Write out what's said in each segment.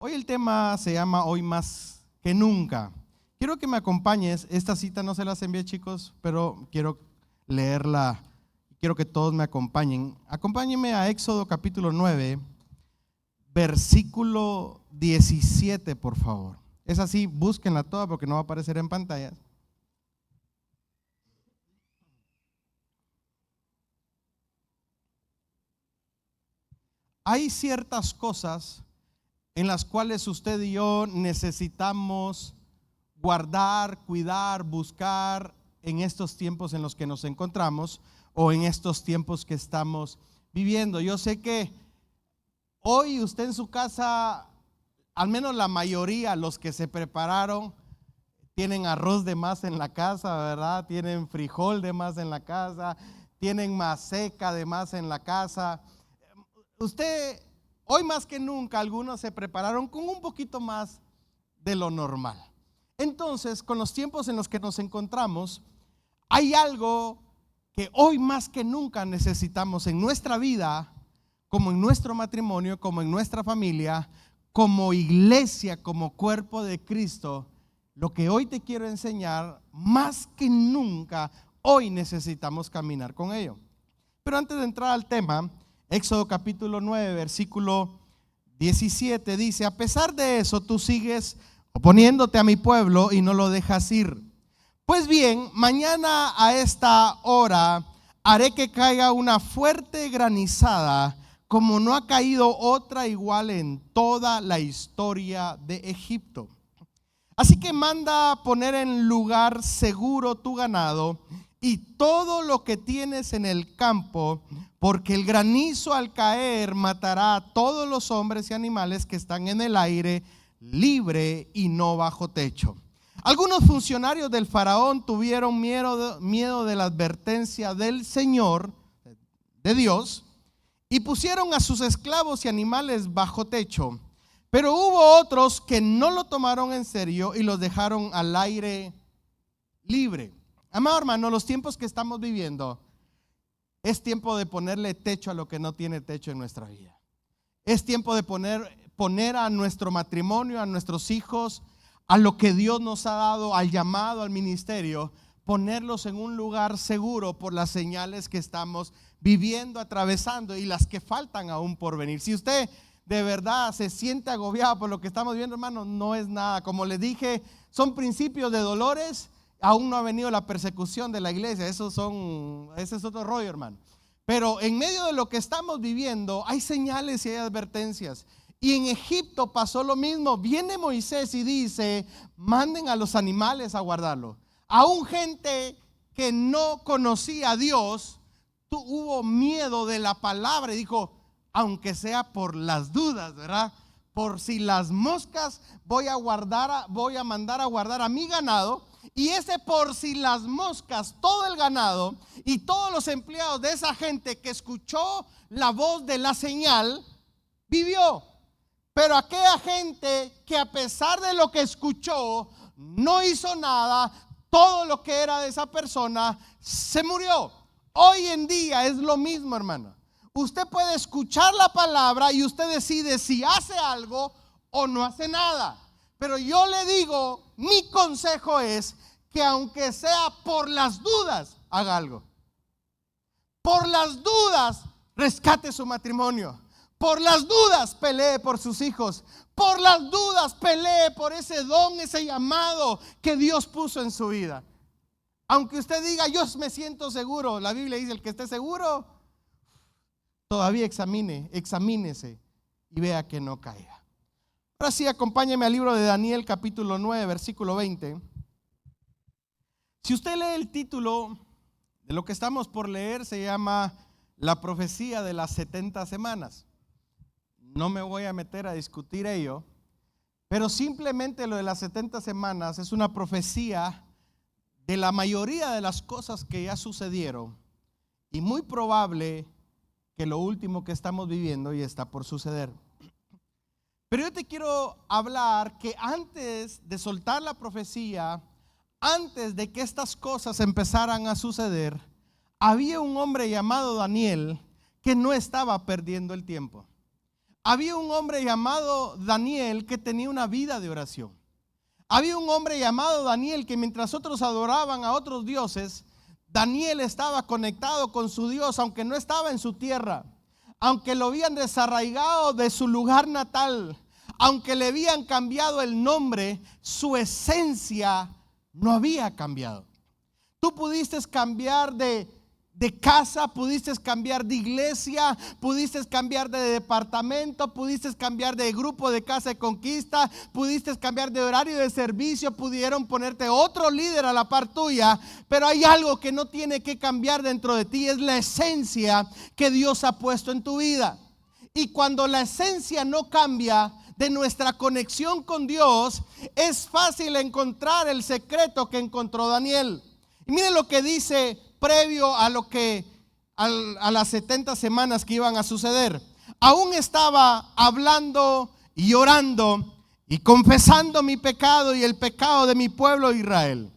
Hoy el tema se llama Hoy más que nunca. Quiero que me acompañes. Esta cita no se las envié, chicos, pero quiero leerla. Quiero que todos me acompañen. Acompáñenme a Éxodo capítulo 9, versículo 17, por favor. Es así, búsquenla toda porque no va a aparecer en pantalla. Hay ciertas cosas en las cuales usted y yo necesitamos guardar, cuidar, buscar en estos tiempos en los que nos encontramos o en estos tiempos que estamos viviendo. Yo sé que hoy usted en su casa, al menos la mayoría, los que se prepararon, tienen arroz de más en la casa, ¿verdad? Tienen frijol de más en la casa, tienen maseca de más en la casa. Usted, hoy más que nunca, algunos se prepararon con un poquito más de lo normal. Entonces, con los tiempos en los que nos encontramos, hay algo que hoy más que nunca necesitamos en nuestra vida, como en nuestro matrimonio, como en nuestra familia, como iglesia, como cuerpo de Cristo. Lo que hoy te quiero enseñar, más que nunca, hoy necesitamos caminar con ello. Pero antes de entrar al tema, Éxodo capítulo 9, versículo 17 dice: a pesar de eso, tú sigues oponiéndote a mi pueblo y no lo dejas ir. Pues bien, mañana a esta hora haré que caiga una fuerte granizada, como no ha caído otra igual en toda la historia de Egipto. Así que manda poner en lugar seguro tu ganado y todo lo que tienes en el campo, porque el granizo al caer matará a todos los hombres y animales que están en el aire, libre y no bajo techo. Algunos funcionarios del faraón tuvieron miedo de la advertencia del Señor, de Dios, y pusieron a sus esclavos y animales bajo techo. Pero hubo otros que no lo tomaron en serio y los dejaron al aire libre. Amado hermano, los tiempos que estamos viviendo es tiempo de ponerle techo a lo que no tiene techo en nuestra vida. Es tiempo de poner a nuestro matrimonio, a nuestros hijos, a lo que Dios nos ha dado, al llamado, al ministerio, ponerlos en un lugar seguro por las señales que estamos viviendo, atravesando y las que faltan aún por venir. Si usted de verdad se siente agobiado por lo que estamos viendo, hermano, no es nada. Como le dije, son principios de dolores. Aún no ha venido la persecución de la iglesia. Ese es otro rollo, hermano. Pero en medio de lo que estamos viviendo hay señales y hay advertencias. Y en Egipto pasó lo mismo. Viene Moisés y dice: manden a los animales a guardarlo. Aún gente que no conocía a Dios hubo miedo de la palabra y dijo: aunque sea por las dudas, ¿verdad? Por si las moscas voy a mandar a guardar a mi ganado. Y ese por si las moscas, todo el ganado y todos los empleados de esa gente que escuchó la voz de la señal, vivió. Pero aquella gente que a pesar de lo que escuchó, no hizo nada, todo lo que era de esa persona se murió. Hoy en día es lo mismo, hermano. Usted puede escuchar la palabra y usted decide si hace algo o no hace nada. Pero yo le digo, mi consejo es que aunque sea por las dudas, haga algo. Por las dudas, rescate su matrimonio. Por las dudas, pelee por sus hijos. Por las dudas, pelee por ese don, ese llamado que Dios puso en su vida. Aunque usted diga: yo me siento seguro, la Biblia dice: el que esté seguro, todavía examínese y vea que no caiga. Ahora sí, acompáñeme al libro de Daniel capítulo 9, versículo 20. Si usted lee el título de lo que estamos por leer, se llama La profecía de las 70 semanas. No me voy a meter a discutir ello, pero simplemente lo de las 70 semanas es una profecía de la mayoría de las cosas que ya sucedieron y muy probable que lo último que estamos viviendo ya está por suceder. Pero yo te quiero hablar que antes de soltar la profecía, antes de que estas cosas empezaran a suceder, había un hombre llamado Daniel que no estaba perdiendo el tiempo. había un hombre llamado Daniel que tenía una vida de oración. Había un hombre llamado Daniel que mientras otros adoraban a otros dioses, Daniel estaba conectado con su Dios, aunque no estaba en su tierra, aunque lo habían desarraigado de su lugar natal, aunque le habían cambiado el nombre, su esencia no había cambiado. Tú pudiste cambiar de casa, pudiste cambiar de iglesia, pudiste cambiar de departamento, pudiste cambiar de grupo de casa de conquista, pudiste cambiar de horario de servicio, pudieron ponerte otro líder a la par tuya, pero hay algo que no tiene que cambiar dentro de ti, es la esencia que Dios ha puesto en tu vida. Y cuando la esencia no cambia de nuestra conexión con Dios, es fácil encontrar el secreto que encontró Daniel. Y miren lo que dice previo a las 70 semanas que iban a suceder. Aún estaba hablando y orando y confesando mi pecado y el pecado de mi pueblo Israel,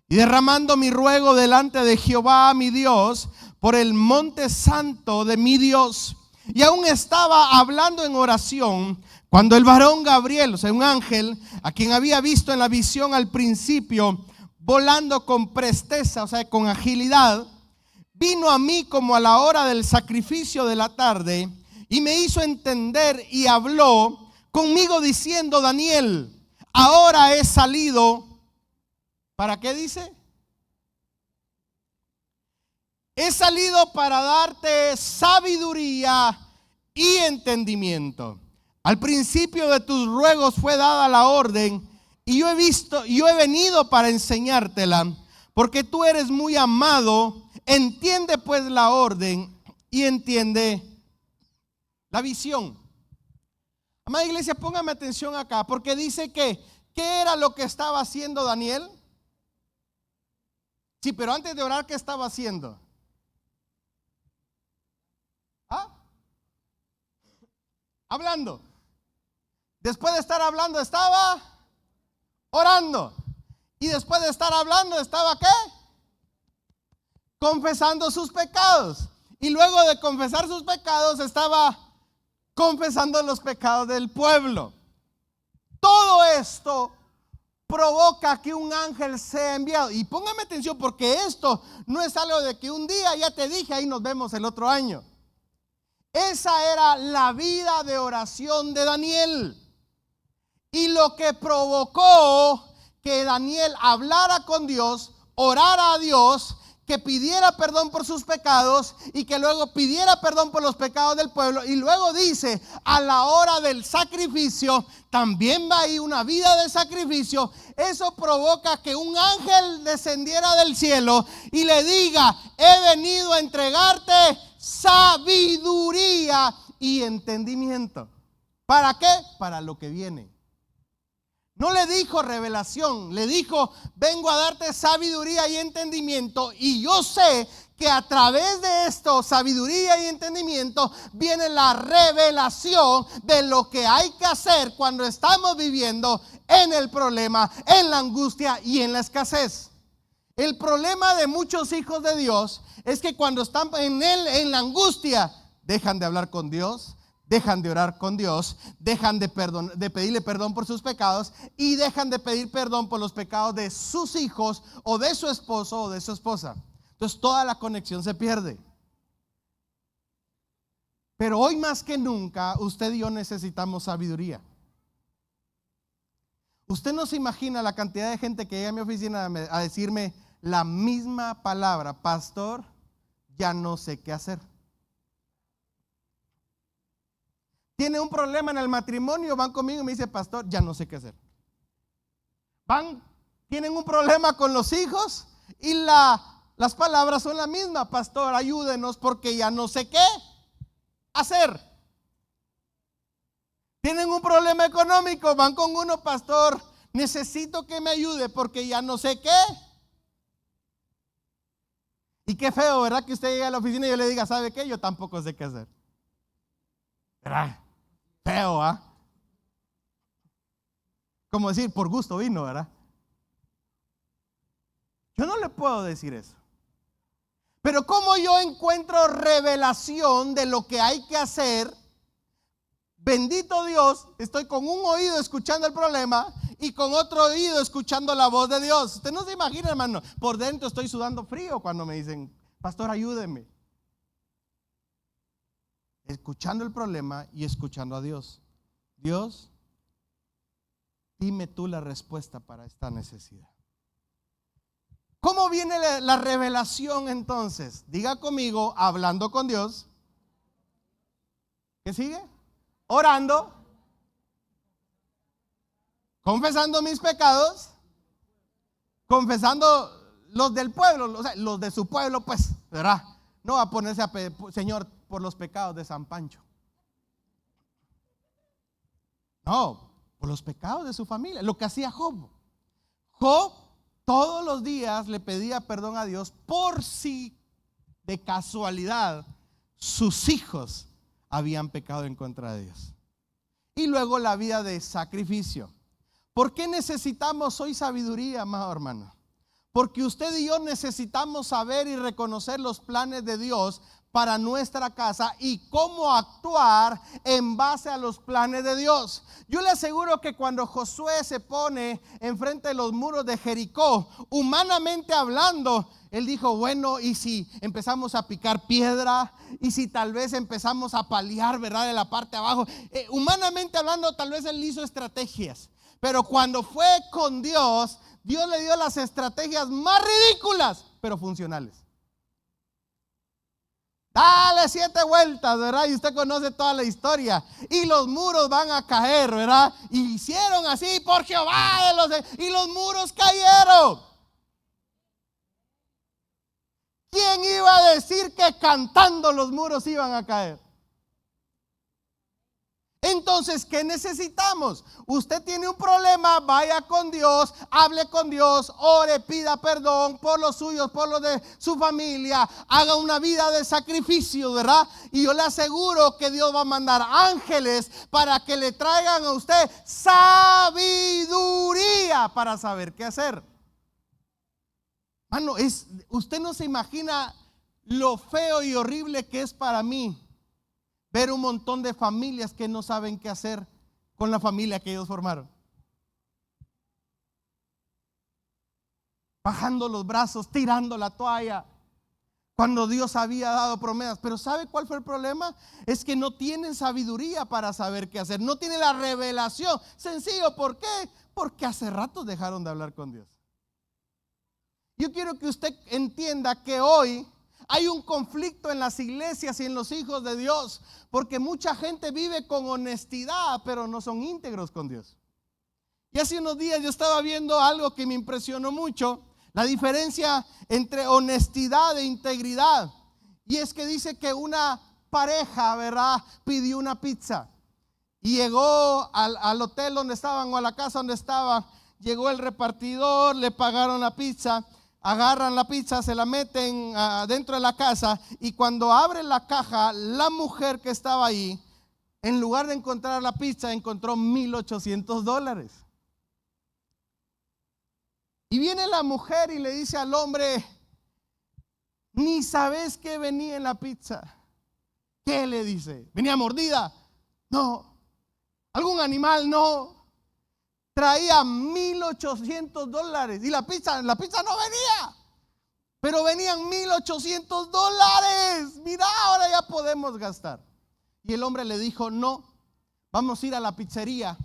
y derramando mi ruego delante de Jehová mi Dios por el monte santo de mi Dios. Y aún estaba hablando en oración cuando el varón Gabriel, o sea, un ángel a quien había visto en la visión al principio, volando con presteza, o sea, con agilidad, vino a mí como a la hora del sacrificio de la tarde y me hizo entender y habló conmigo diciendo: Daniel, ahora he salido. ¿Para qué dice? He salido para darte sabiduría y entendimiento. Al principio de tus ruegos fue dada la orden, y yo he venido para enseñártela, porque tú eres muy amado. Entiende pues la orden y entiende la visión. Amada iglesia, póngame atención acá, porque dice que ¿qué era lo que estaba haciendo Daniel? Sí, pero antes de orar, ¿qué estaba haciendo? Hablando. Después de estar hablando estaba orando. Y después de estar hablando estaba ¿qué? Confesando sus pecados. Y luego de confesar sus pecados estaba confesando los pecados del pueblo. Todo esto provoca que un ángel sea enviado. Y póngame atención, porque esto no es algo de que un día ya te dije, ahí nos vemos el otro año. Esa era la vida de oración de Daniel. Y lo que provocó que Daniel hablara con Dios, orara a Dios, que pidiera perdón por sus pecados y que luego pidiera perdón por los pecados del pueblo. Y luego dice, a la hora del sacrificio, también va ahí una vida de sacrificio. Eso provoca que un ángel descendiera del cielo y le diga: he venido a entregarte sabiduría y entendimiento. ¿Para qué? Para lo que viene. No le dijo revelación, le dijo: vengo a darte sabiduría y entendimiento, y yo sé que a través de esto, sabiduría y entendimiento, viene la revelación de lo que hay que hacer cuando estamos viviendo en el problema, en la angustia y en la escasez. El problema de muchos hijos de Dios es que cuando están en la angustia, dejan de hablar con Dios, dejan de orar con Dios, dejan de pedirle perdón por sus pecados y dejan de pedir perdón por los pecados de sus hijos o de su esposo o de su esposa. Entonces toda la conexión se pierde. Pero hoy más que nunca, usted y yo necesitamos sabiduría. Usted no se imagina la cantidad de gente que llega a mi oficina a decirme la misma palabra: pastor, ya no sé qué hacer. Tiene un problema en el matrimonio, van conmigo y me dice: pastor, ya no sé qué hacer. Tienen un problema con los hijos y las palabras son las mismas: pastor, ayúdenos porque ya no sé qué hacer. Tienen un problema económico, van con uno: pastor, necesito que me ayude porque ya no sé qué. Y qué feo, ¿verdad? Que usted llegue a la oficina y yo le diga: ¿sabe qué? Yo tampoco sé qué hacer. ¿Verdad? Feo, ¿ah? Como decir, por gusto vino, ¿verdad? Yo no le puedo decir eso. Pero ¿cómo yo encuentro revelación de lo que hay que hacer Bendito Dios, estoy con un oído escuchando el problema y con otro oído escuchando la voz de Dios. Usted no se imagina, hermano, por dentro estoy sudando frío cuando me dicen, pastor, ayúdeme. Escuchando el problema y escuchando a Dios. Dios, dime tú la respuesta para esta necesidad. ¿Cómo viene la revelación entonces? Diga conmigo, hablando con Dios. ¿Qué sigue? Orando, confesando mis pecados, confesando los del pueblo, o sea, los de su pueblo, pues, ¿verdad? No va a ponerse a pedir, Señor, por los pecados de San Pancho. No, por los pecados de su familia, lo que hacía Job. Job todos los días le pedía perdón a Dios por si de casualidad sus hijos habían pecado en contra de Dios. Y luego la vida de sacrificio. ¿Por qué necesitamos hoy sabiduría, amado hermano? Porque usted y yo necesitamos saber y reconocer los planes de Dios para nuestra casa y cómo actuar en base a los planes de Dios. Yo le aseguro que cuando Josué se pone enfrente de los muros de Jericó, humanamente hablando, él dijo, bueno, y si empezamos a picar piedra, y si tal vez empezamos a paliar, ¿verdad?, de la parte de abajo. Humanamente hablando, tal vez él hizo estrategias, pero cuando fue con Dios, Dios le dio las estrategias más ridículas, pero funcionales. Dale 7 vueltas, ¿verdad? Y usted conoce toda la historia. Y los muros van a caer, ¿verdad? Y hicieron así por Jehová y los muros cayeron. ¿Quién iba a decir que cantando los muros iban a caer? Entonces, ¿qué necesitamos? Usted tiene un problema, vaya con Dios, hable con Dios, ore, pida perdón por los suyos, por los de su familia, haga una vida de sacrificio, ¿verdad? Y yo le aseguro que Dios va a mandar ángeles para que le traigan a usted sabiduría para saber qué hacer. Mano, usted no se imagina lo feo y horrible que es para mí ver un montón de familias que no saben qué hacer con la familia que ellos formaron. Bajando los brazos, tirando la toalla, cuando Dios había dado promesas. Pero ¿sabe cuál fue el problema? Es que no tienen sabiduría para saber qué hacer. No tienen la revelación. Sencillo, ¿por qué? Porque hace rato dejaron de hablar con Dios. Yo quiero que usted entienda que hoy hay un conflicto en las iglesias y en los hijos de Dios, porque mucha gente vive con honestidad, pero no son íntegros con Dios. Y hace unos días yo estaba viendo algo que me impresionó mucho, la diferencia entre honestidad e integridad. Y es que dice que una pareja, ¿verdad?, pidió una pizza y llegó al hotel donde estaban o a la casa donde estaban. Llegó el repartidor, le pagaron la pizza. Agarran la pizza, se la meten dentro de la casa, y cuando abren la caja, la mujer que estaba ahí, en lugar de encontrar la pizza, encontró $1,800. Y viene la mujer y le dice al hombre, ni sabes qué venía en la pizza. ¿Qué le dice? ¿Venía mordida? No. ¿Algún animal? No. Traía $1,800 y la pizza no venía, pero venían $1,800. Mira, ahora ya podemos gastar. Y el hombre le dijo, no, vamos a ir a la pizzería,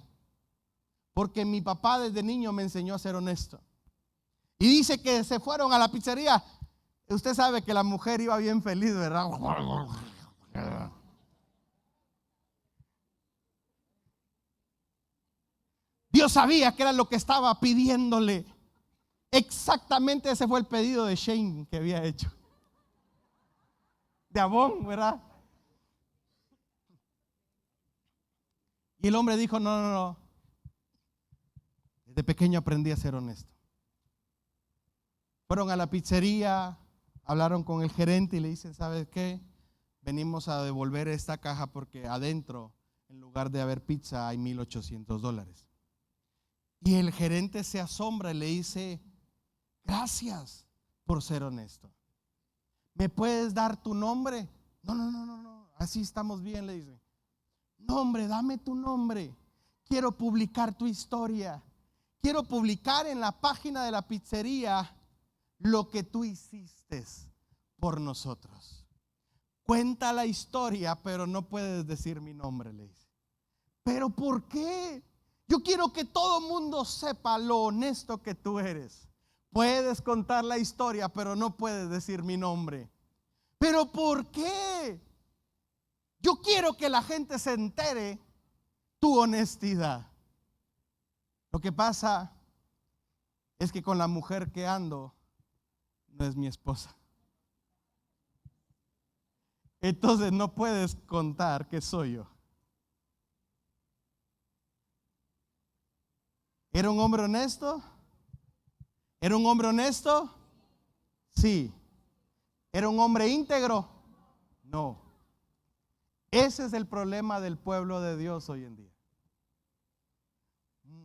porque mi papá desde niño me enseñó a ser honesto. Y dice que se fueron a la pizzería. Usted sabe que la mujer iba bien feliz, ¿verdad? Dios sabía que era lo que estaba pidiéndole. Exactamente ese fue el pedido de Shane que había hecho. De Avon, ¿verdad? Y el hombre dijo, no. Desde pequeño aprendí a ser honesto. Fueron a la pizzería, hablaron con el gerente y le dicen, ¿sabes qué? Venimos a devolver esta caja porque adentro, en lugar de haber pizza, hay $1,800. Y el gerente se asombra y le dice, gracias por ser honesto. ¿Me puedes dar tu nombre? No, así estamos bien, le dice. Nombre, dame tu nombre. Quiero publicar tu historia. Quiero publicar en la página de la pizzería lo que tú hiciste por nosotros. Cuenta la historia, pero no puedes decir mi nombre, le dice. ¿Pero por qué? Yo quiero que todo el mundo sepa lo honesto que tú eres. Puedes contar la historia, pero no puedes decir mi nombre. ¿Pero por qué? Yo quiero que la gente se entere tu honestidad. Lo que pasa es que con la mujer que ando no es mi esposa. Entonces no puedes contar que soy yo. ¿Era un hombre honesto? ¿Era un hombre honesto? Sí. ¿Era un hombre íntegro? No. Ese es el problema del pueblo de Dios hoy en día.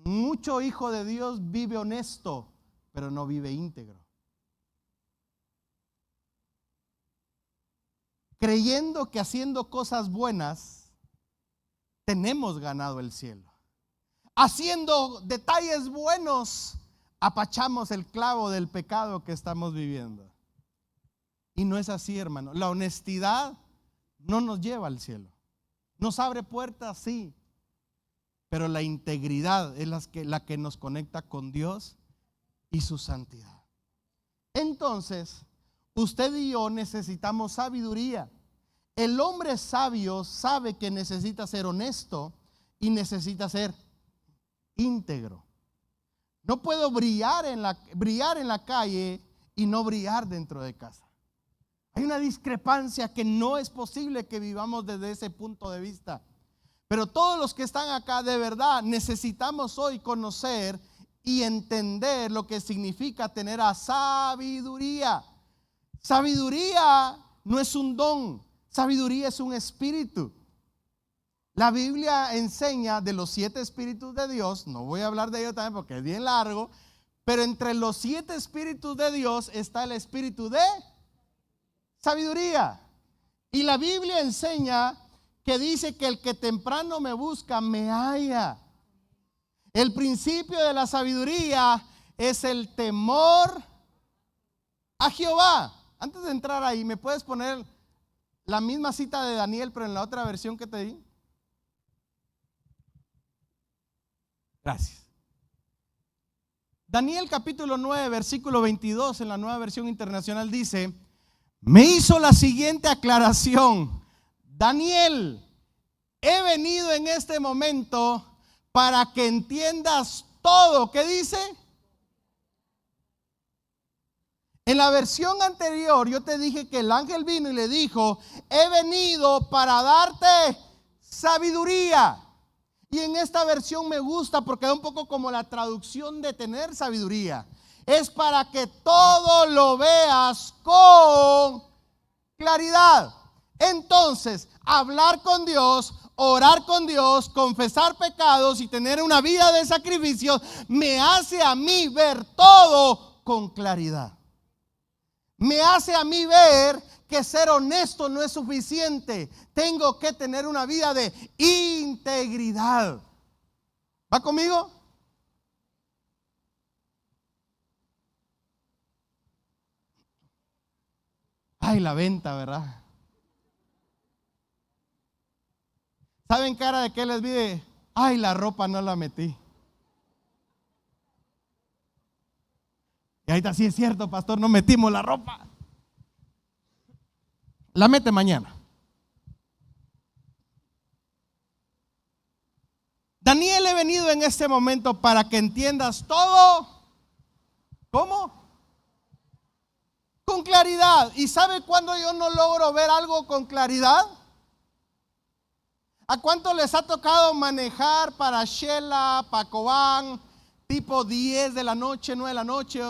Mucho hijo de Dios vive honesto, pero no vive íntegro. Creyendo que haciendo cosas buenas tenemos ganado el cielo. Haciendo detalles buenos apachamos el clavo del pecado que estamos viviendo. Y no es así, hermano. La honestidad no nos lleva al cielo. Nos abre puertas, sí, pero la integridad es la que nos conecta con Dios y su santidad. Entonces, usted y yo necesitamos sabiduría. El hombre sabio sabe que necesita ser honesto y necesita ser íntegro. No puedo brillar en la calle y no brillar dentro de casa. Hay una discrepancia que no es posible que vivamos desde ese punto de vista. Pero todos los que están acá de verdad necesitamos hoy conocer y entender lo que significa tener a sabiduría. Sabiduría no es un don, sabiduría es un espíritu. La Biblia enseña de los 7 espíritus de Dios. No voy a hablar de ello también porque es bien largo, pero entre los 7 espíritus de Dios está el espíritu de sabiduría. Y la Biblia enseña que dice que el que temprano me busca me halla. El principio de la sabiduría es el temor a Jehová. Antes de entrar ahí, ¿me puedes poner la misma cita de Daniel, pero en la otra versión que te di? Gracias. Daniel capítulo 9, versículo 22 en la Nueva Versión Internacional dice: me hizo la siguiente aclaración. Daniel, he venido en este momento para que entiendas todo. ¿Qué dice? En la versión anterior yo te dije que el ángel vino y le dijo: he venido para darte sabiduría. Y en esta versión me gusta porque es un poco como la traducción de tener sabiduría. Es para que todo lo veas con claridad. Entonces, hablar con Dios, orar con Dios, confesar pecados y tener una vida de sacrificio me hace a mí ver todo con claridad. Me hace a mí ver que ser honesto no es suficiente. Tengo que tener una vida de integridad. ¿Va conmigo? Ay, la venta, ¿verdad? ¿Saben cara de qué les vi? Ay, la ropa no la metí. Y ahorita sí es cierto, pastor, no metimos la ropa. La mete mañana. Daniel, he venido en este momento para que entiendas todo. ¿Cómo? Con claridad. ¿Y sabe cuándo yo no logro ver algo con claridad? ¿A cuánto les ha tocado manejar para Shela, para Cobán, tipo 10 de la noche, 9 de la noche,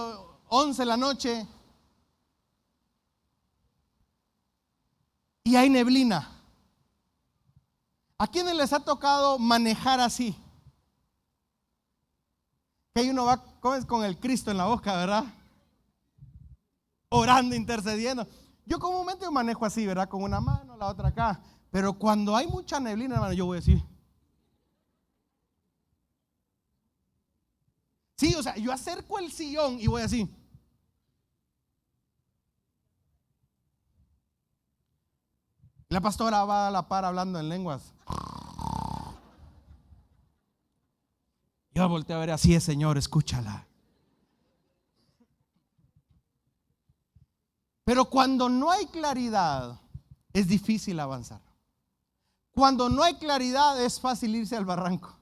11 de la noche? Y hay neblina. ¿A quiénes les ha tocado manejar así? Que ahí uno va con el Cristo en la boca, ¿verdad? Orando, intercediendo. Yo comúnmente manejo así, ¿verdad? Con una mano, la otra acá. Pero cuando hay mucha neblina, hermano, yo voy a decir, sí, o sea, yo acerco el sillón y voy así. La pastora va a la par hablando en lenguas. Yo volteo a ver, así es, Señor, escúchala. Pero cuando no hay claridad, es difícil avanzar. Cuando no hay claridad, es fácil irse al barranco.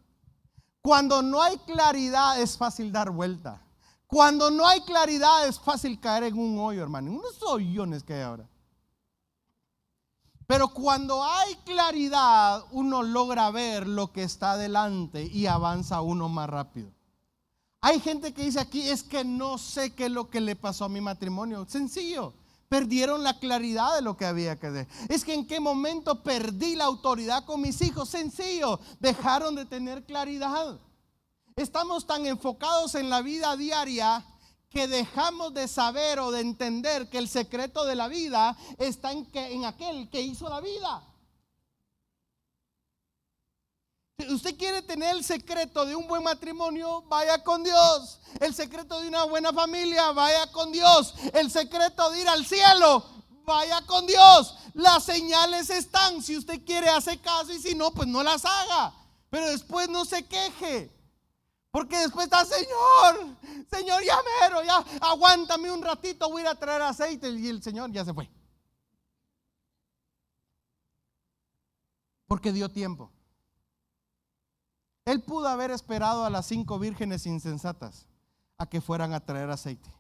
Cuando no hay claridad, es fácil dar vuelta. Cuando no hay claridad, es fácil caer en un hoyo, hermano. Unos hoyones que hay ahora. Pero cuando hay claridad, uno logra ver lo que está adelante y avanza uno más rápido. Hay gente que dice aquí, es que no sé qué es lo que le pasó a mi matrimonio. Sencillo, perdieron la claridad de lo que había que hacer. Es que en qué momento perdí la autoridad con mis hijos. Sencillo, dejaron de tener claridad. Estamos tan enfocados en la vida diaria que dejamos de saber o de entender que el secreto de la vida está en aquel que hizo la vida. Si usted quiere tener el secreto de un buen matrimonio, vaya con Dios. El secreto de una buena familia, vaya con Dios. El secreto de ir al cielo, vaya con Dios. Las señales están. Si usted quiere, hace caso, y si no, pues no las haga. Pero después no se queje. Porque después está, Señor, ya mero, ya aguántame un ratito, voy a ir a traer aceite. Y el Señor ya se fue. Porque dio tiempo. Él pudo haber esperado a las 5 vírgenes insensatas a que fueran a traer aceite.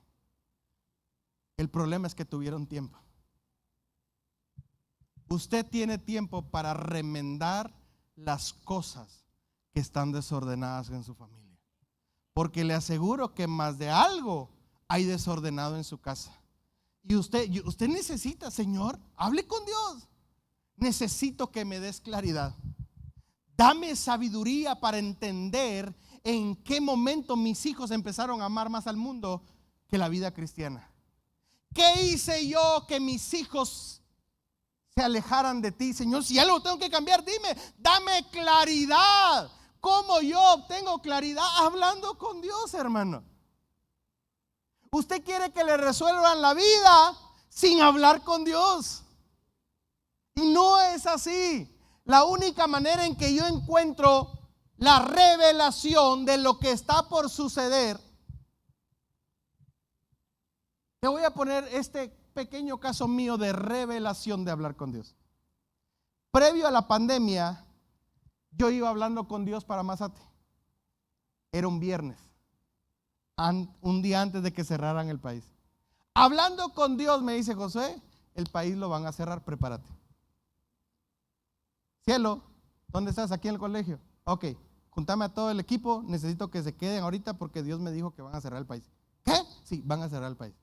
El problema es que tuvieron tiempo. Usted tiene tiempo para remendar las cosas que están desordenadas en su familia. Porque le aseguro que más de algo hay desordenado en su casa. Y usted necesita, Señor, hable con Dios. Necesito que me des claridad. Dame sabiduría para entender en qué momento mis hijos empezaron a amar más al mundo que la vida cristiana. ¿Qué hice yo que mis hijos se alejaran de ti, Señor? Si algo tengo que cambiar, dime, dame claridad. ¿Cómo yo obtengo claridad? Hablando con Dios, hermano. Usted quiere que le resuelvan la vida sin hablar con Dios. Y no es así. La única manera en que yo encuentro la revelación de lo que está por suceder. Te voy a poner este pequeño caso mío de revelación de hablar con Dios. Previo a la pandemia, yo iba hablando con Dios para Mazate. Era un viernes, un día antes de que cerraran el país. Hablando con Dios me dice, José, el país lo van a cerrar, prepárate. Cielo, ¿dónde estás? Aquí en el colegio. Ok, juntame a todo el equipo, necesito que se queden ahorita porque Dios me dijo que van a cerrar el país. ¿Qué? Sí, van a cerrar el país.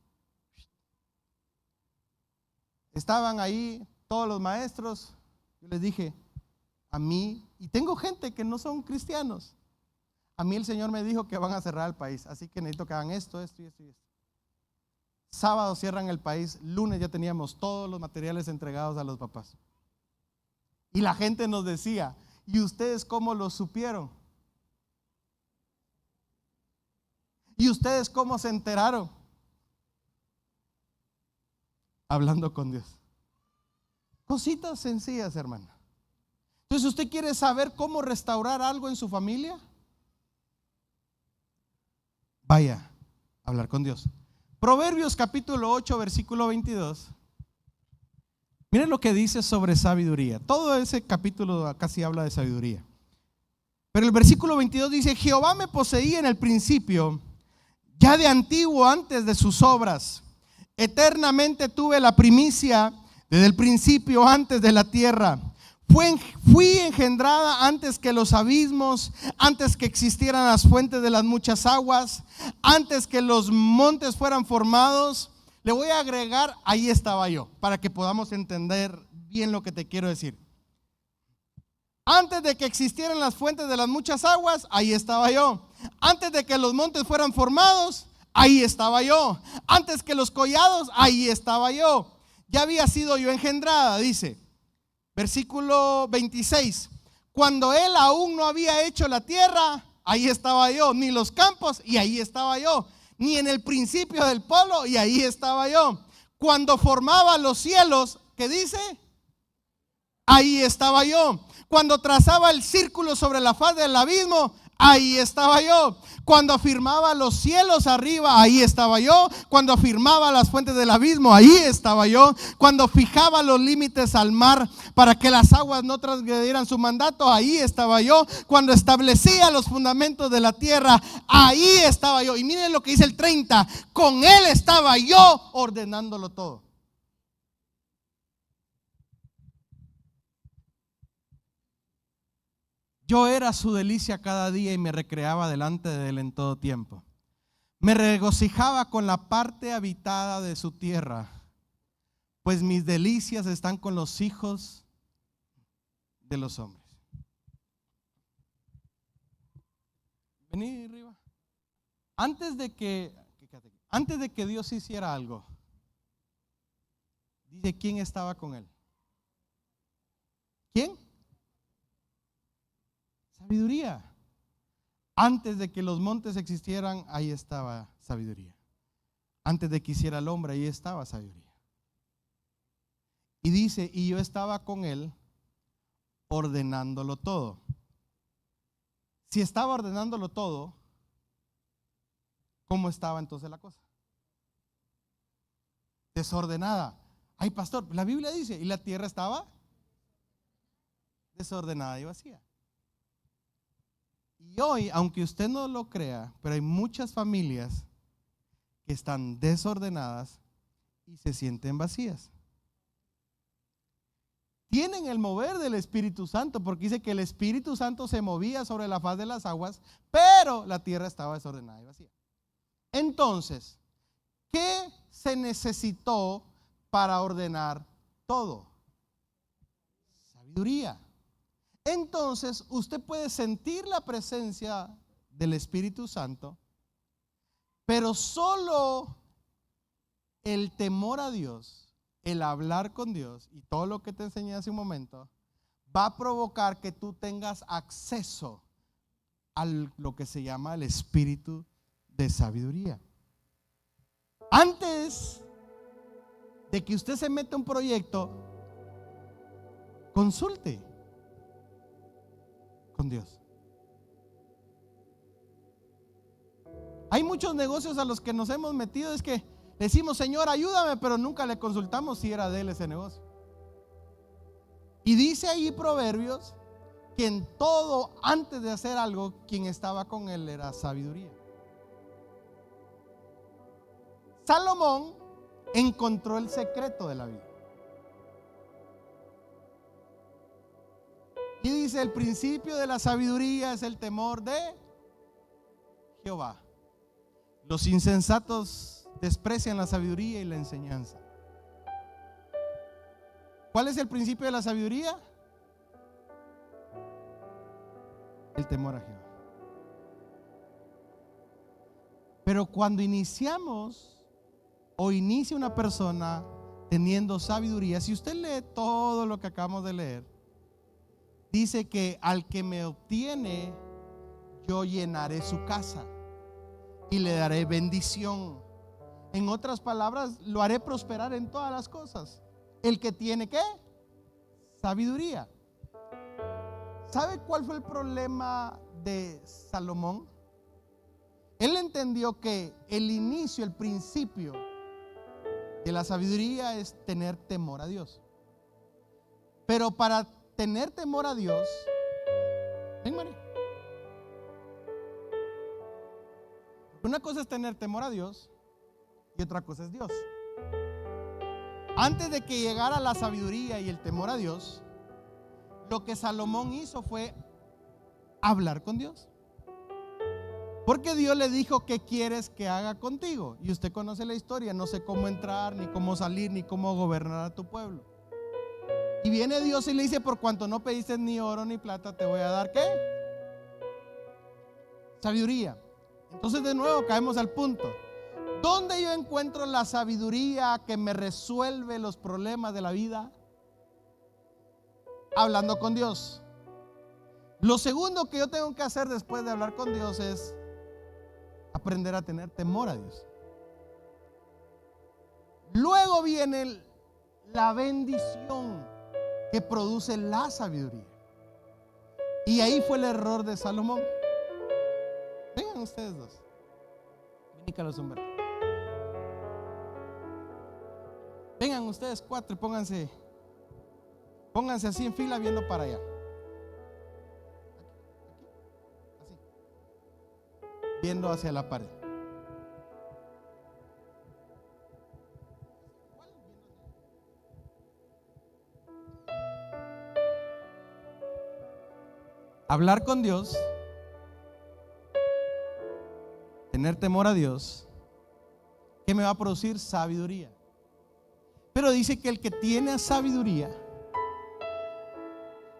Estaban ahí todos los maestros. Yo les dije, a mí, y tengo gente que no son cristianos, a mí el Señor me dijo que van a cerrar el país, así que necesito que hagan esto, esto y esto y esto. Sábado cierran el país, lunes ya teníamos todos los materiales entregados a los papás. Y la gente nos decía, ¿y ustedes cómo lo supieron? ¿Y ustedes cómo se enteraron? Hablando con Dios. Cositas sencillas, hermano. Entonces, ¿usted quiere saber cómo restaurar algo en su familia? Vaya a hablar con Dios. Proverbios capítulo 8, versículo 22. Miren lo que dice sobre sabiduría. Todo ese capítulo casi habla de sabiduría. Pero el versículo 22 dice, Jehová me poseía en el principio, ya de antiguo antes de sus obras. Eternamente tuve la primicia desde el principio antes de la tierra. Fui engendrada antes que los abismos, antes que existieran las fuentes de las muchas aguas, antes que los montes fueran formados. Le voy a agregar, ahí estaba yo, para que podamos entender bien lo que te quiero decir. Antes de que existieran las fuentes de las muchas aguas, ahí estaba yo. Antes de que los montes fueran formados, ahí estaba yo. Antes que los collados, ahí estaba yo. Ya había sido yo engendrada, dice. Versículo 26. Cuando él aún no había hecho la tierra, ahí estaba yo, ni los campos, y ahí estaba yo, ni en el principio del polo, y ahí estaba yo. Cuando formaba los cielos, ¿qué dice? Ahí estaba yo. Cuando trazaba el círculo sobre la faz del abismo, ahí estaba yo. Cuando afirmaba los cielos arriba, ahí estaba yo. Cuando afirmaba las fuentes del abismo, ahí estaba yo. Cuando fijaba los límites al mar para que las aguas no transgredieran su mandato, ahí estaba yo. Cuando establecía los fundamentos de la tierra, ahí estaba yo. Y miren lo que dice el 30: con él estaba yo ordenándolo todo. Yo era su delicia cada día y me recreaba delante de él en todo tiempo. Me regocijaba con la parte habitada de su tierra, pues mis delicias están con los hijos de los hombres. Vení arriba. Antes de que Dios hiciera algo, dice, ¿quién estaba con él? ¿Quién? Sabiduría. Antes de que los montes existieran, ahí estaba sabiduría. Antes de que hiciera el hombre, ahí estaba sabiduría. Y dice, y yo estaba con él ordenándolo todo. Si estaba ordenándolo todo, ¿cómo estaba entonces la cosa? Desordenada. Ay, pastor, la Biblia dice, y la tierra estaba desordenada y vacía. Y hoy, aunque usted no lo crea, pero hay muchas familias que están desordenadas y se sienten vacías. Tienen el mover del Espíritu Santo, porque dice que el Espíritu Santo se movía sobre la faz de las aguas, pero la tierra estaba desordenada y vacía. Entonces, ¿qué se necesitó para ordenar todo? Sabiduría. Entonces usted puede sentir la presencia del Espíritu Santo, pero solo el temor a Dios, el hablar con Dios y todo lo que te enseñé hace un momento, va a provocar que tú tengas acceso a lo que se llama el espíritu de sabiduría. Antes de que usted se meta en un proyecto, consulte con Dios. Hay muchos negocios a los que nos hemos metido, es que decimos, Señor, ayúdame, pero nunca le consultamos si era de él ese negocio. Y dice ahí Proverbios que en todo, antes de hacer algo, quien estaba con él era sabiduría. Salomón encontró el secreto de la vida. Y dice, el principio de la sabiduría es el temor de Jehová. Los insensatos desprecian la sabiduría y la enseñanza. ¿Cuál es el principio de la sabiduría? El temor a Jehová. Pero cuando iniciamos o inicia una persona teniendo sabiduría, si usted lee todo lo que acabamos de leer, dice que al que me obtiene, yo llenaré su casa y le daré bendición. En otras palabras, lo haré prosperar en todas las cosas. El que tiene, ¿qué? Sabiduría. ¿Sabe cuál fue el problema de Salomón? Él entendió que el inicio, el principio de la sabiduría es tener temor a Dios. Pero para tener temor a Dios, ven, María. Una cosa es tener temor a Dios y otra cosa es Dios. Antes de que llegara la sabiduría y el temor a Dios, lo que Salomón hizo fue hablar con Dios. Porque Dios le dijo, ¿qué quieres que haga contigo? Y usted conoce la historia, no sé cómo entrar, ni cómo salir, ni cómo gobernar a tu pueblo. Y viene Dios y le dice, por cuanto no pediste ni oro ni plata, te voy a dar, ¿qué? Sabiduría. Entonces de nuevo caemos al punto. ¿Dónde yo encuentro la sabiduría que me resuelve los problemas de la vida? hablando con Dios. Lo segundo que yo tengo que hacer después de hablar con Dios es aprender a tener temor a Dios. Luego viene la bendición que produce la sabiduría. Y ahí fue el error de Salomón. Vengan ustedes dos. Ven, Carlos Humberto. Vengan ustedes cuatro y pónganse así en fila viendo para allá. Así. Viendo hacia la pared. Hablar con Dios, tener temor a Dios, ¿qué me va a producir? Sabiduría. Pero dice que el que tiene sabiduría,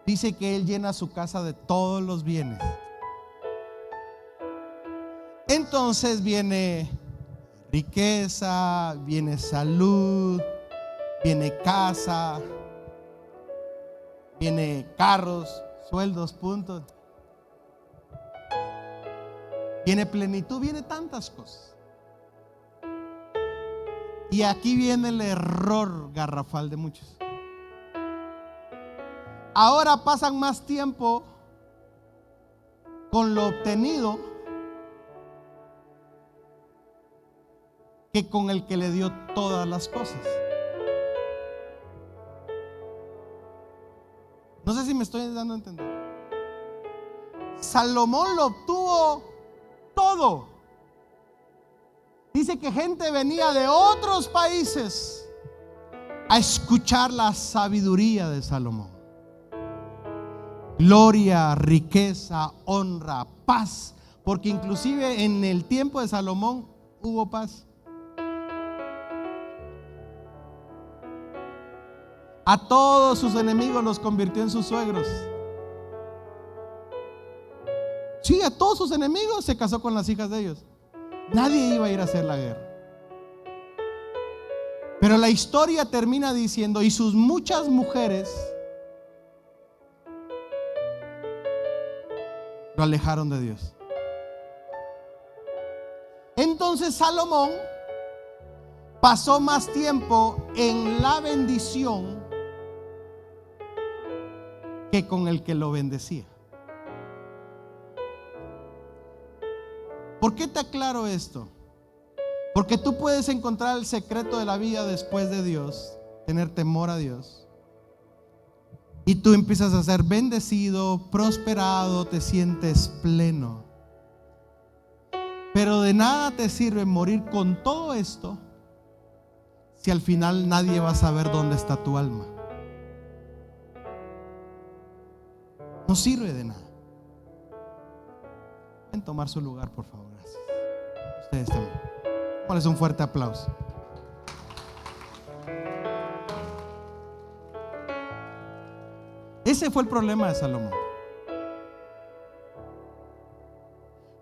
dice que él llena su casa de todos los bienes. Entonces viene riqueza, viene salud, viene casa, viene carros, sueldos, puntos. Viene plenitud, viene tantas cosas. Y aquí viene el error garrafal de muchos. Ahora pasan más tiempo con lo obtenido que con el que le dio todas las cosas. No sé si me estoy dando a entender. Salomón lo obtuvo todo. Dice que gente venía de otros países a escuchar la sabiduría de Salomón. Gloria, riqueza, honra, paz. Porque inclusive en el tiempo de Salomón hubo paz. A todos sus enemigos los convirtió en sus suegros. Sí, a todos sus enemigos se casó con las hijas de ellos. Nadie iba a ir a hacer la guerra. Pero la historia termina diciendo: y sus muchas mujeres lo alejaron de Dios. Entonces Salomón pasó más tiempo en la bendición que con el que lo bendecía. ¿Por qué te aclaro esto? Porque tú puedes encontrar el secreto de la vida después de Dios, tener temor a Dios, y tú empiezas a ser bendecido, prosperado, te sientes pleno. Pero de nada te sirve morir con todo esto si al final nadie va a saber dónde está tu alma. No sirve de nada. Ven, tomar su lugar, por favor. Gracias. Ustedes también. Ponles un fuerte aplauso. Ese fue el problema de Salomón.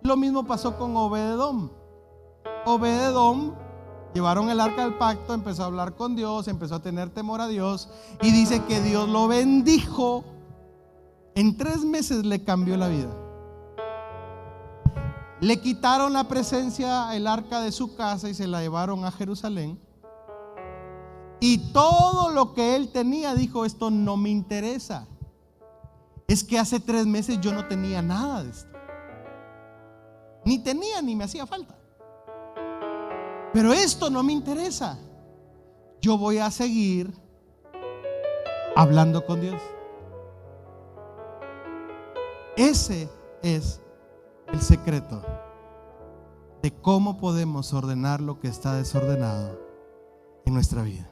Lo mismo pasó con Obed-edom. Obed-edom, llevaron el arca del pacto, empezó a hablar con Dios, empezó a tener temor a Dios, y dice que Dios lo bendijo. En 3 meses le cambió la vida. Le quitaron la presencia, el arca de su casa, y se la llevaron a Jerusalén. Y todo lo que él tenía, dijo: esto no me interesa. Es que hace 3 meses yo no tenía nada de esto. Ni tenía, ni me hacía falta. Pero esto no me interesa. Yo voy a seguir hablando con Dios. Ese es el secreto de cómo podemos ordenar lo que está desordenado en nuestra vida.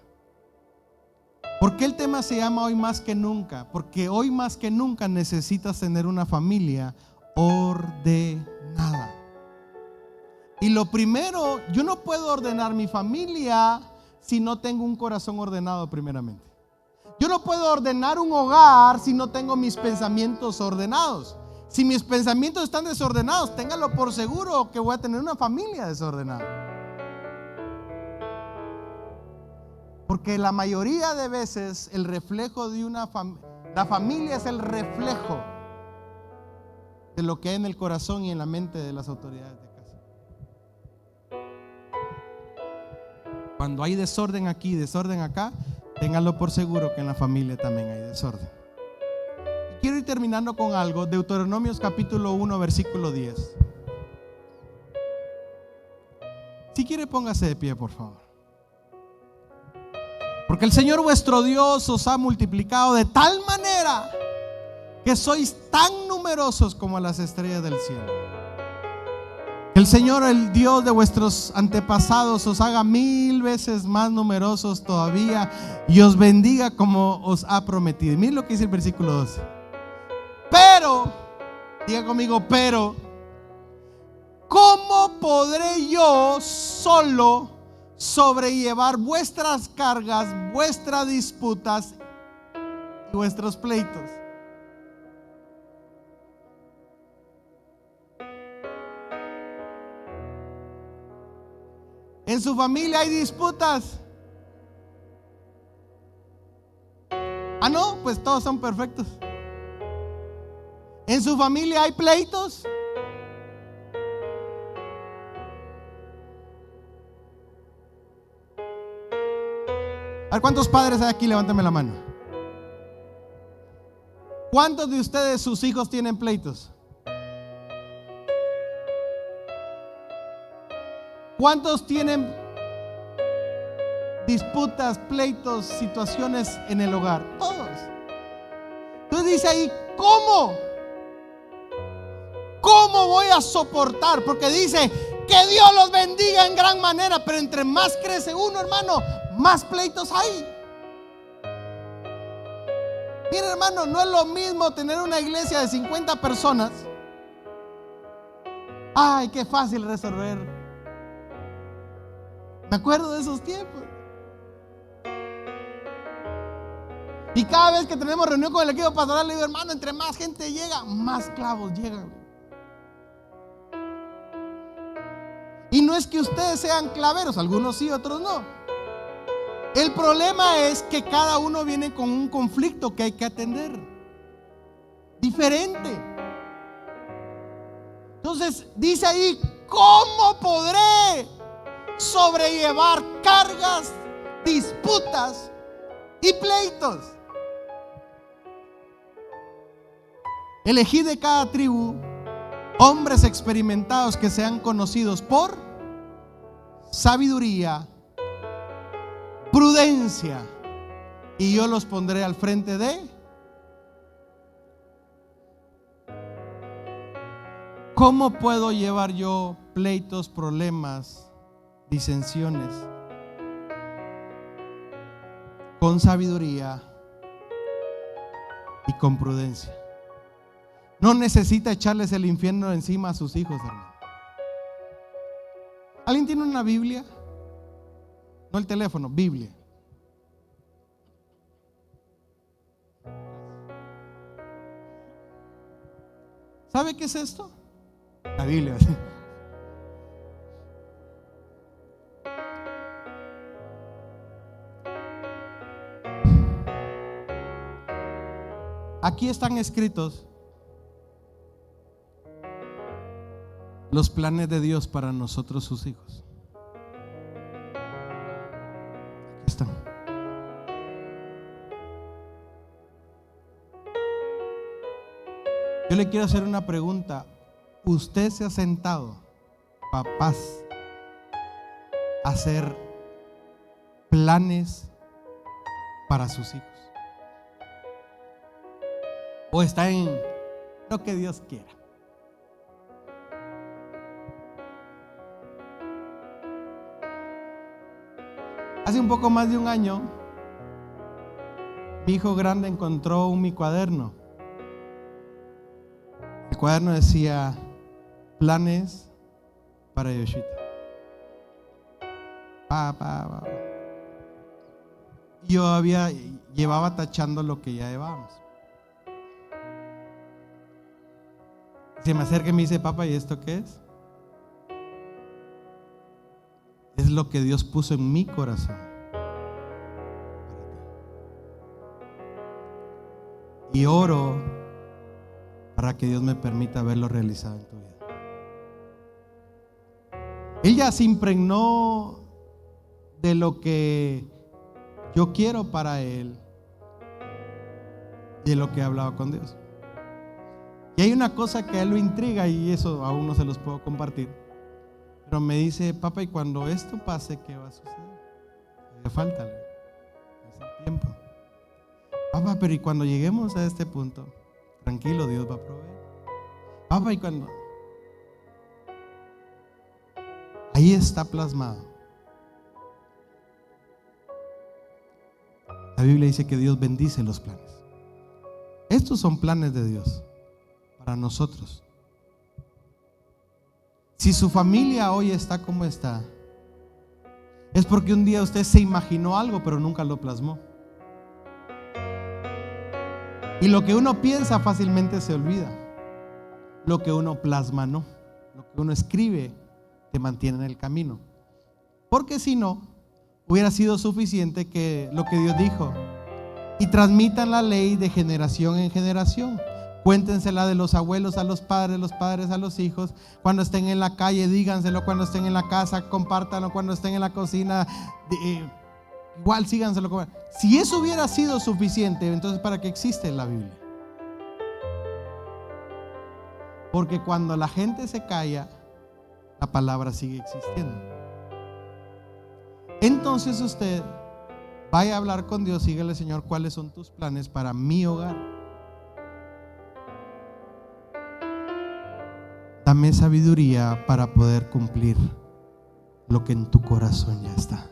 ¿Por qué el tema se llama Hoy más que nunca? Porque hoy más que nunca necesitas tener una familia ordenada. Y lo primero, yo no puedo ordenar mi familia si no tengo un corazón ordenado primeramente. Yo no puedo ordenar un hogar si no tengo mis pensamientos ordenados. Si mis pensamientos están desordenados, téngalo por seguro que voy a tener una familia desordenada. Porque la mayoría de veces el reflejo de una La familia es el reflejo de lo que hay en el corazón y en la mente de las autoridades de casa. Cuando hay desorden aquí, desorden acá, ténganlo por seguro que en la familia también hay desorden. Y quiero ir terminando con algo. Deuteronomios capítulo 1, versículo 10. Si quiere, póngase de pie, por favor. Porque el Señor vuestro Dios os ha multiplicado de tal manera que sois tan numerosos como las estrellas del cielo. El Señor, el Dios de vuestros antepasados, os haga 1000 veces más numerosos todavía y os bendiga como os ha prometido. Miren lo que dice el versículo 12. Pero, diga conmigo, pero, ¿cómo podré yo solo sobrellevar vuestras cargas, vuestras disputas y vuestros pleitos? En su familia hay disputas. Ah, no, pues todos son perfectos. En su familia hay pleitos. A ver, ¿cuántos padres hay aquí? Levántame la mano. ¿Cuántos de ustedes, sus hijos, tienen pleitos? ¿Cuántos tienen disputas, pleitos, situaciones en el hogar? Todos. Entonces dice ahí, ¿cómo? ¿Cómo voy a soportar? Porque dice que Dios los bendiga en gran manera, pero entre más crece uno, hermano, más pleitos hay. Mira, hermano, no es lo mismo tener una iglesia de 50 personas. Ay, qué fácil resolver. Me acuerdo de esos tiempos. Y cada vez que tenemos reunión con el equipo pastoral, le digo, hermano, entre más gente llega, más clavos llegan. Y no es que ustedes sean claveros, algunos sí, otros no. El problema es que cada uno viene con un conflicto que hay que atender, diferente. Entonces dice ahí, ¿cómo podré sobrellevar cargas, disputas y pleitos? Elegí de cada tribu hombres experimentados que sean conocidos por sabiduría, prudencia, y yo los pondré al frente de. ¿Cómo puedo llevar yo pleitos, problemas, disensiones? Con sabiduría y con prudencia. No necesita echarles el infierno encima a sus hijos, hermano. ¿Alguien tiene una Biblia? No el teléfono, Biblia. ¿Sabe qué es esto? La Biblia. Aquí están escritos los planes de Dios para nosotros, sus hijos. Aquí están. Yo le quiero hacer una pregunta. ¿Usted se ha sentado, papás, a hacer planes para sus hijos? ¿O está en lo que Dios quiera? Hace un poco más de un año, mi hijo grande encontró mi cuaderno. El cuaderno decía planes para Yoshita. Yo llevaba tachando lo que ya llevábamos. Se me acerca y me dice, papá, ¿y esto qué es? Es lo que Dios puso en mi corazón. y oro para que Dios me permita verlo realizado en tu vida. Él ya se impregnó de lo que yo quiero para él, de lo que he hablado con Dios. Y hay una cosa que a él lo intriga, y eso aún no se los puedo compartir, pero me dice: papá, y cuando esto pase, ¿qué va a suceder? Le falta, es el tiempo. Papá, pero y cuando lleguemos a este punto, tranquilo, Dios va a proveer. Papá, y cuando... Ahí está plasmado. La Biblia dice que Dios bendice los planes. Estos son planes de Dios para nosotros. Si su familia hoy está como está, es porque un día usted se imaginó algo pero nunca lo plasmó. Y lo que uno piensa fácilmente se olvida. Lo que uno plasma no. Lo que uno escribe te mantiene en el camino. Porque si no, hubiera sido suficiente que lo que Dios dijo: y transmitan la ley de generación en generación. Cuéntensela de los abuelos a los padres a los hijos. Cuando estén en la calle, díganselo. Cuando estén en la casa, compártanlo. Cuando estén en la cocina, igual síganselo. Si eso hubiera sido suficiente, entonces ¿para qué existe la Biblia? Porque cuando la gente se calla, la palabra sigue existiendo. Entonces usted vaya a hablar con Dios, síguele: Señor, ¿cuáles son tus planes para mi hogar? Dame sabiduría para poder cumplir lo que en tu corazón ya está.